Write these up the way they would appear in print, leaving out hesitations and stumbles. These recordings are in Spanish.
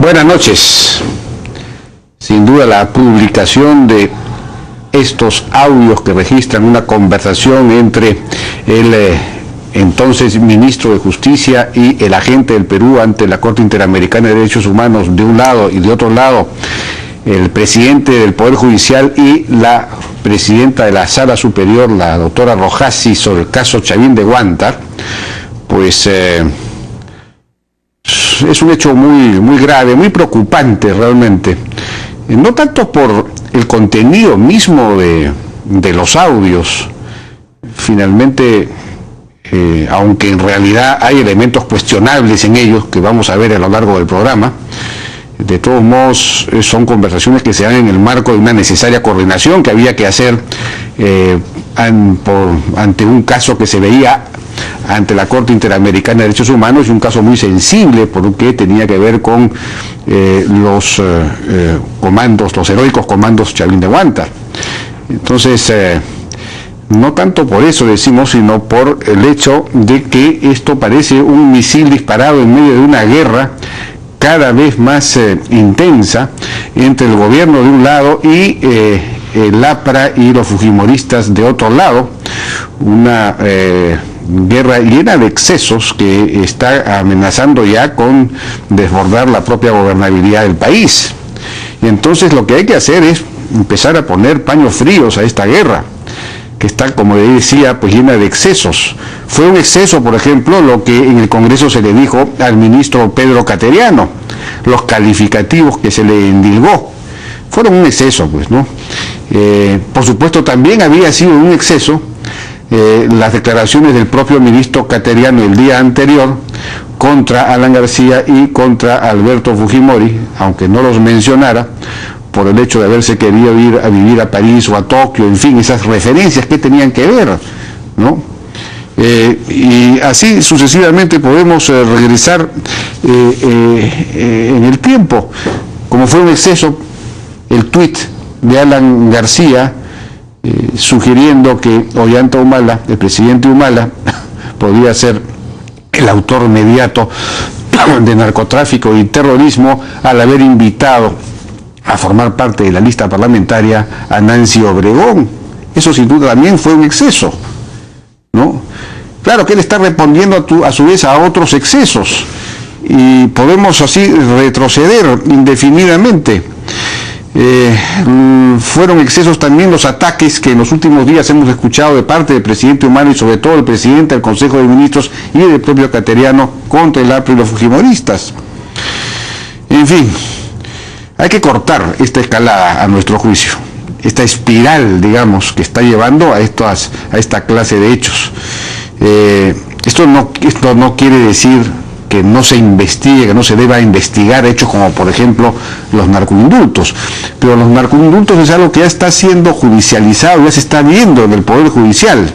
Buenas noches. Sin duda la publicación de estos audios que registran una conversación entre el entonces ministro de Justicia y el agente del Perú ante la Corte Interamericana de Derechos Humanos de un lado, y de otro lado el presidente del Poder Judicial y la presidenta de la Sala Superior, la doctora Rojasi, sobre el caso Chavín de Huántar, pues es un hecho muy grave, muy preocupante realmente. No tanto por el contenido mismo de los audios, finalmente, aunque en realidad hay elementos cuestionables en ellos que vamos a ver a lo largo del programa, de todos modos son conversaciones que se dan en el marco de una necesaria coordinación que había que hacer ante un caso que se veía ante la Corte Interamericana de Derechos Humanos, y un caso muy sensible porque tenía que ver con los heroicos comandos Chavín de Huántar. Entonces, no tanto por eso decimos, sino por el hecho de que esto parece un misil disparado en medio de una guerra cada vez más intensa entre el gobierno de un lado y el APRA y los fujimoristas de otro lado, una guerra llena de excesos que está amenazando ya con desbordar la propia gobernabilidad del país. Y entonces lo que hay que hacer es empezar a poner paños fríos a esta guerra, que está, como le decía, pues llena de excesos. Fue un exceso, por ejemplo, lo que en el Congreso se le dijo al ministro Pedro Cateriano, los calificativos que se le endilgó, fueron un exceso, pues, ¿no? Por supuesto, también había sido un exceso las declaraciones del propio ministro Cateriano el día anterior contra Alan García y contra Alberto Fujimori, aunque no los mencionara, por el hecho de haberse querido ir a vivir a París o a Tokio, en fin, esas referencias que tenían que ver, ¿no? Y así sucesivamente podemos regresar en el tiempo, como fue un exceso el tuit de Alan García sugiriendo que Ollanta Humala, el presidente Humala, podía ser el autor inmediato de narcotráfico y terrorismo al haber invitado a formar parte de la lista parlamentaria a Nancy Obregón. Eso sin duda también fue un exceso, ¿no? Claro que él está respondiendo a su vez a otros excesos, y podemos así retroceder indefinidamente. Fueron excesos también los ataques que en los últimos días hemos escuchado de parte del presidente Humala y sobre todo el presidente del Consejo de Ministros y del propio Cateriano contra el APRA y los fujimoristas. En fin, hay que cortar esta escalada a nuestro juicio, esta espiral, digamos, que está llevando a esta clase de hechos. Esto no quiere decir que no se investigue, que no se deba investigar hechos como, por ejemplo, los narcoindultos. Pero los narcoindultos es algo que ya está siendo judicializado, ya se está viendo en el Poder Judicial.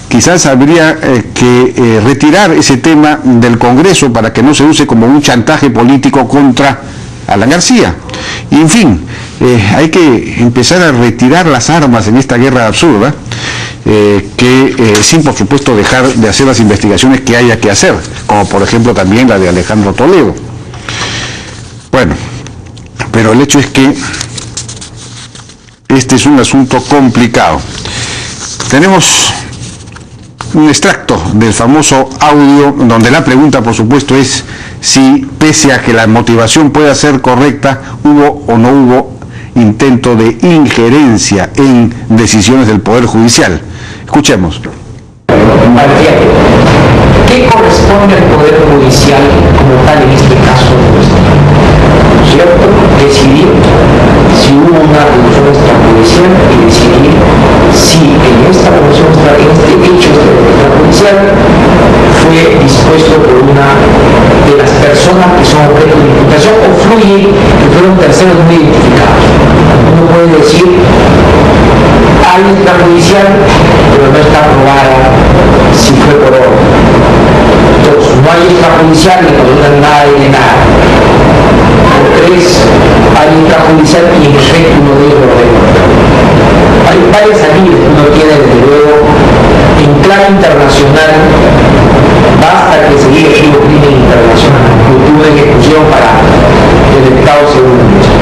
Quizás habría que retirar ese tema del Congreso para que no se use como un chantaje político contra Alan García. Y en fin, hay que empezar a retirar las armas en esta guerra absurda, sin por supuesto dejar de hacer las investigaciones que haya que hacer, como por ejemplo también la de Alejandro Toledo. Bueno, pero el hecho es que este es un asunto complicado. Tenemos un extracto del famoso audio donde la pregunta, por supuesto, es si, pese a que la motivación pueda ser correcta, hubo o no hubo intento de injerencia en decisiones del Poder Judicial. Escuchemos. ¿Qué corresponde al Poder Judicial como tal en este caso nuestro? ¿No es cierto? Decidir si hubo una resolución extrajudicial y decidir si en esta resolución, en este hecho extrajudicial fue dispuesto por una de las personas que son objeto de imputación o fluye que fueron terceros no identificados. Uno puede decir hay extrajudicial, pero no está aprobada si fue por orden. Dos, no hay extrajudicial ni consultan nada y de nada. O tres, hay extrajudicial y en efecto uno de ellos lo recuerda. Hay varias salidas que uno tiene desde luego en clave internacional. Basta que se diga que hubo crimen internacional, cultura de ejecución para el diputado segundo ministro.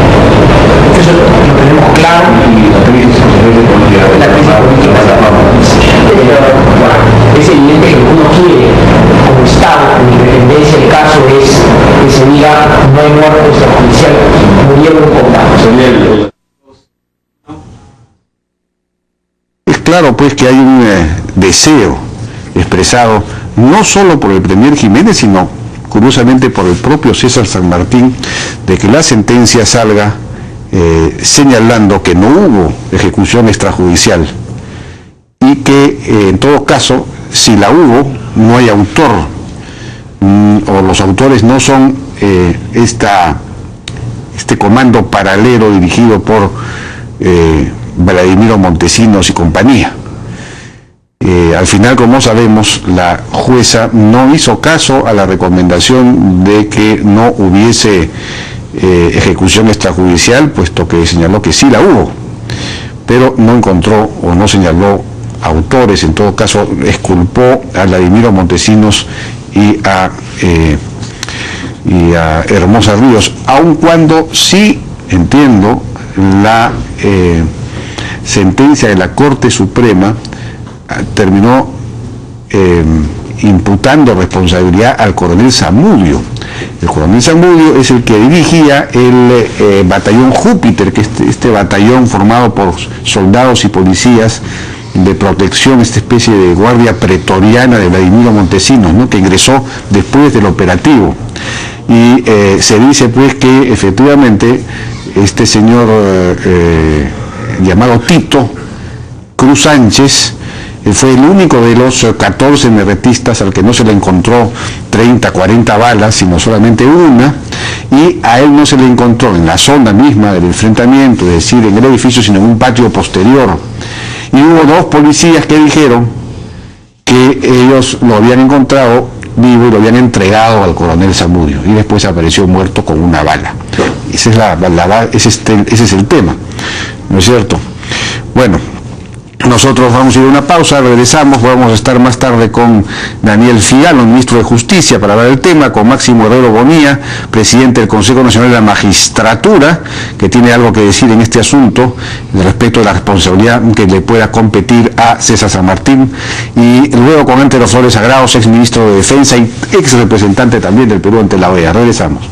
Eso lo tenemos claro. Y la crisis política es evidente que uno quiere, como Estado, con independencia, el caso es que se diga no hay muerte extrajudicial, murieron contados. Es claro pues que hay un deseo expresado no solo por el premier Jiménez, sino curiosamente por el propio César San Martín, de que la sentencia salga señalando que no hubo ejecución extrajudicial y que en todo caso, si la hubo, no hay autor, o los autores no son este comando paralelo dirigido por Vladimiro Montesinos y compañía. Al final, como sabemos, la jueza no hizo caso a la recomendación de que no hubiese ejecución extrajudicial, puesto que señaló que sí la hubo, pero no encontró o no señaló autores. En todo caso, exculpó a Vladimiro Montesinos y a Hermosa Ríos, aun cuando sí entiendo la sentencia de la Corte Suprema terminó imputando responsabilidad al coronel Zamudio. El coronel Zamudio es el que dirigía el batallón Júpiter, que es este batallón formado por soldados y policías de protección, esta especie de guardia pretoriana de Vladimiro Montesinos, ¿no?, que ingresó después del operativo. Y se dice pues que efectivamente este señor llamado Tito Cruz Sánchez fue el único de los 14 neretistas al que no se le encontró 30, 40 balas, sino solamente una, y a él no se le encontró en la zona misma del enfrentamiento, es decir, en el edificio, sino en un patio posterior. Y hubo dos policías que dijeron que ellos lo habían encontrado vivo y lo habían entregado al coronel Zamudio, y después apareció muerto con una bala. Ese es el tema, ¿no es cierto? Bueno, nosotros vamos a ir a una pausa, regresamos, vamos a estar más tarde con Daniel Figano, ministro de Justicia, para hablar del tema, con Máximo Herrero Bonilla, presidente del Consejo Nacional de la Magistratura, que tiene algo que decir en este asunto respecto de la responsabilidad que le pueda competir a César San Martín, y luego con Antero Flores Sagrados, ex ministro de Defensa y ex representante también del Perú ante la OEA. Regresamos.